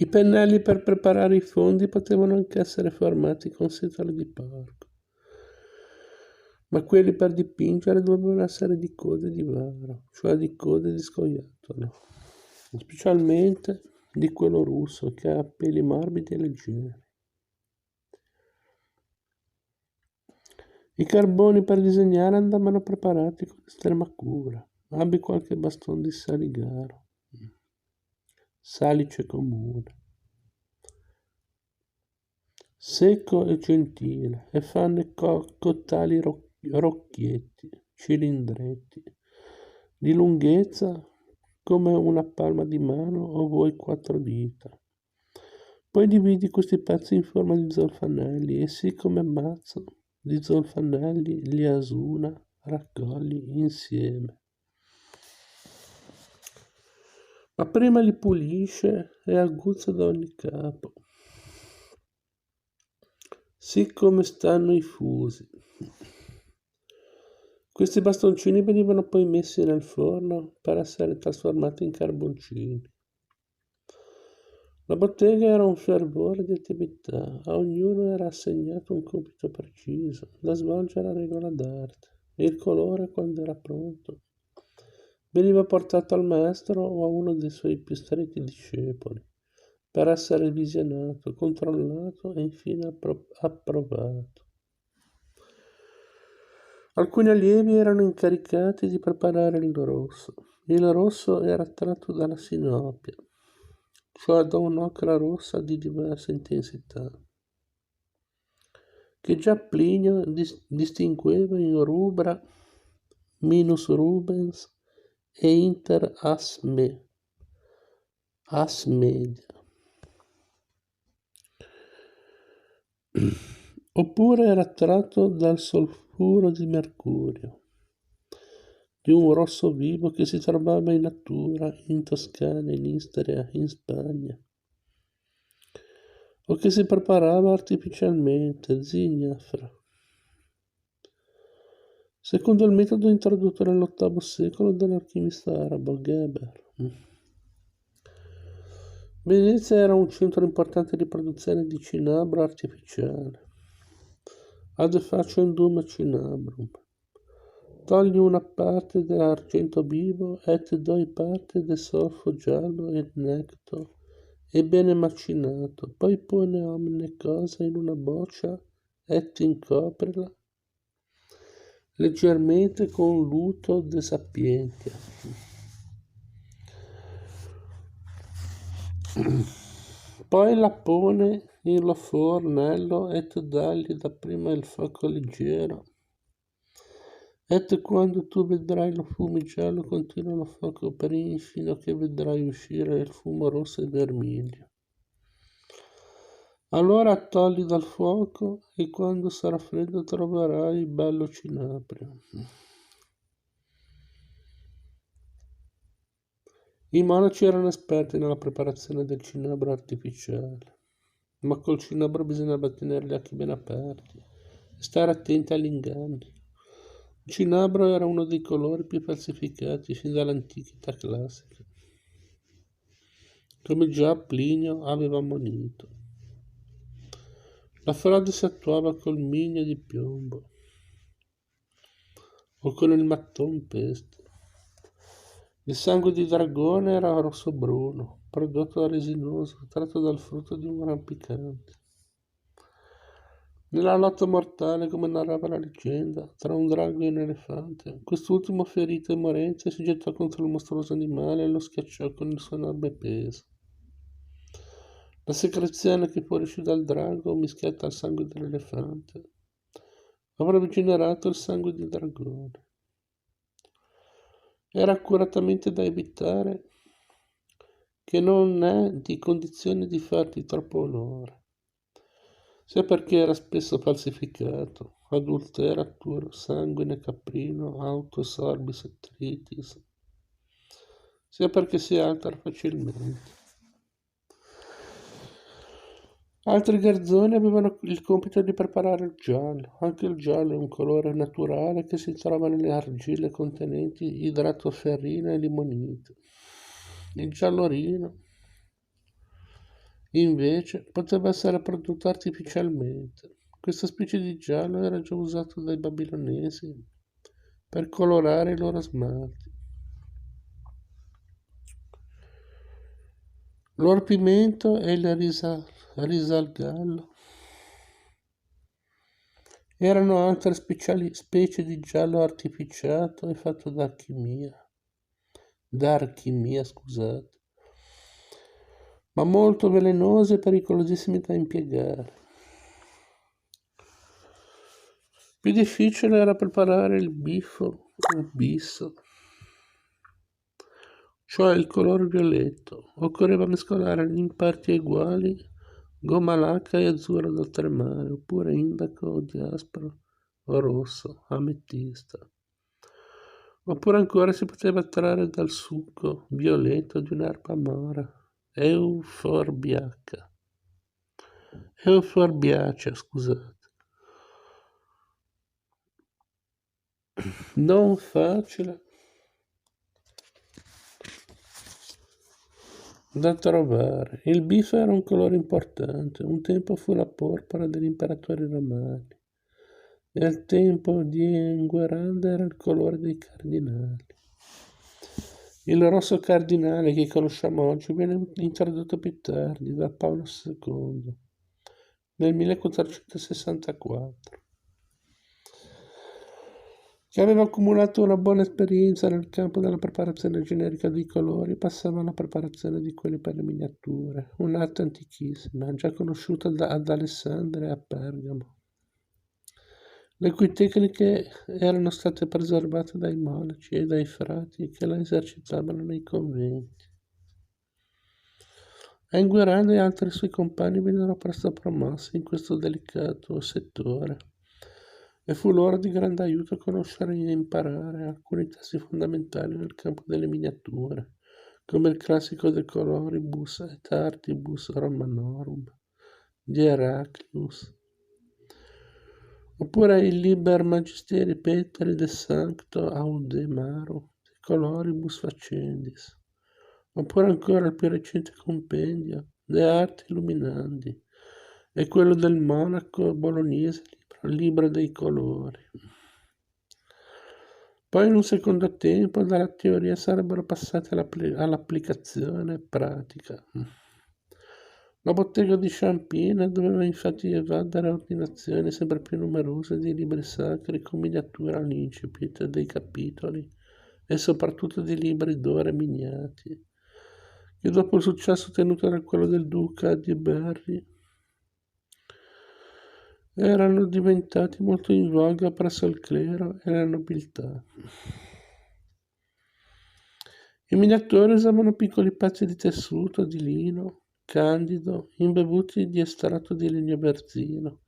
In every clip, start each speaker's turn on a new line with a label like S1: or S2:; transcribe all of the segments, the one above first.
S1: I pennelli per preparare i fondi potevano anche essere formati con setole di porco, ma quelli per dipingere dovevano essere di code di varo, cioè di code di scoiattolo, specialmente di quello russo che ha peli morbidi e leggeri. I carboni per disegnare andavano preparati con estrema cura. Abbi qualche bastone di saligaro, salice comune, secco e gentile, e fanno cottali rocchietti, cilindretti, di lunghezza come una palma di mano o vuoi 4 dita. Poi dividi questi pezzi in forma di zolfanelli e siccome mazzo di zolfanelli li asuna, raccogli insieme. Ma prima li pulisce e aguzza da ogni capo, siccome stanno i fusi. Questi bastoncini venivano poi messi nel forno per essere trasformati in carboncini. La bottega era un fervore di attività, a ognuno era assegnato un compito preciso da svolgere a regola d'arte e il colore, quando era pronto, veniva portato al maestro o a uno dei suoi più stretti discepoli per essere visionato, controllato e infine approvato. Alcuni allievi erano incaricati di preparare il rosso. Il rosso era tratto dalla sinopia, cioè da un'ocra rossa di diversa intensità, che già Plinio distingueva in rubra, minus rubens e inter as media. Oppure era tratto dal solfuro di mercurio, di un rosso vivo che si trovava in natura, in Toscana, in Istria, in Spagna, o che si preparava artificialmente, zignafra, secondo il metodo introdotto nell'VIII secolo dall'alchimista arabo Geber. Venezia era un centro importante di produzione di cinabro artificiale. Ad facendum cinabrum. Togli una parte dell'argento vivo et doi parte del solfo giallo e necto e bene macinato, poi pone omne cosa in una boccia et incoprila leggermente con luto de sapientia. Poi la pone in lo fornello et dagli dapprima il fuoco leggero. Et quando tu vedrai lo fumigello continua lo fuoco prima fino a che vedrai uscire il fumo rosso e vermiglio. Allora togli dal fuoco e quando sarà freddo troverai bello cinabrio. I monaci erano esperti nella preparazione del cinabro artificiale, ma col cinabro bisognava tenere gli occhi ben aperti e stare attenti agli inganni. Il cinabro era uno dei colori più falsificati fin dall'antichità classica, come già Plinio aveva ammonito. La frode si attuava col miglio di piombo o con il matton peste. Il sangue di dragone era rosso-bruno, prodotto da resinoso, tratto dal frutto di un rampicante. Nella lotta mortale, come narrava la leggenda, tra un drago e un elefante, quest'ultimo ferito e morente si gettò contro il mostruoso animale e lo schiacciò con il suo enorme peso. La secrezione che fuoriuscì dal drago, mischiata al sangue dell'elefante, avrebbe generato il sangue di dragone. Era accuratamente da evitare che non è di condizione di farti troppo onore, sia perché era spesso falsificato, adulteratur, sanguine caprino, autos orbis et tritis, sia perché si altera facilmente. Altri garzoni avevano il compito di preparare il giallo. Anche il giallo è un colore naturale che si trova nelle argille contenenti idrato ferrino e limonite. Il giallorino Invece poteva essere prodotto artificialmente. Questa specie di giallo era già usato dai babilonesi per colorare i loro smalti. L'orpimento e il risalgallo erano altre specie di giallo artificiato e fatto d'alchimia, scusate, ma molto velenose e pericolosissime da impiegare. Più difficile era preparare il biffo o bisso, cioè il colore violetto. Occorreva mescolare in parti uguali gomma lacca e azzurro d'oltremare, oppure indaco o diaspro o rosso, ametista. Oppure ancora si poteva trarre dal succo violetto di un'erba amara, euforbiacea, scusate. Non facile da trovare. Il bifo era un colore importante. Un tempo fu la porpora degli imperatori romani e al tempo di Enguerrand era il colore dei cardinali. Il rosso cardinale che conosciamo oggi venne introdotto più tardi da Paolo II nel 1464, che aveva accumulato una buona esperienza nel campo della preparazione generica dei colori, passava alla preparazione di quelli per le miniature, un'arte antichissima, già conosciuta ad Alessandria e a Pergamo, le cui tecniche erano state preservate dai monaci e dai frati che la esercitavano nei conventi. Enguerrand e altri suoi compagni vennero presto promossi in questo delicato settore e fu loro di grande aiuto conoscere e imparare alcuni testi fondamentali nel campo delle miniature, come il classico De Coloribus et Artibus Romanorum di Heraclius, oppure il Liber Magisteri Petri de Sancto Audemaro De Coloribus Facendis, oppure ancora il più recente compendio De Arte Illuminandi e quello del monaco bolognese Libro dei colori. Poi in un secondo tempo dalla teoria sarebbero passati all'applicazione pratica. La bottega di Champina doveva infatti evadere ordinazioni sempre più numerose di libri sacri con miniature all'incipit dei capitoli e soprattutto di libri d'ore miniati, che dopo il successo ottenuto da quello del duca di Berry erano diventati molto in voga presso il clero e la nobiltà. I miniatori usavano piccoli pezzi di tessuto di lino candido imbevuti di estratto di legno berzino,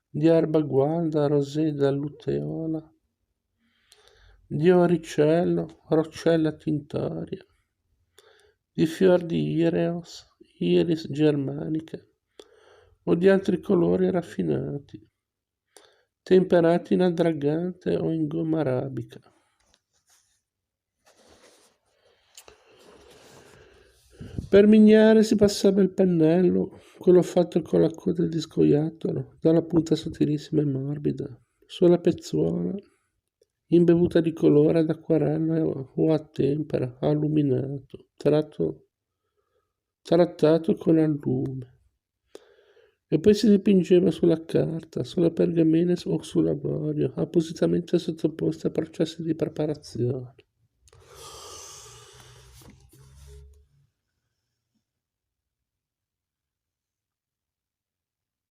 S1: di erba gualda, roseda, luteola, di oricello, roccella tintoria, di fior di iris germanica o di altri colori raffinati, temperati in adragante o in gomma arabica. Per mignare si passava il pennello, quello fatto con la coda di scoiattolo, dalla punta sottilissima e morbida, sulla pezzuola, imbevuta di colore ad acquarello o a tempera, alluminato, trattato con allume. E poi si dipingeva sulla carta, sulla pergamena o sull'avorio, appositamente sottoposta a processi di preparazione.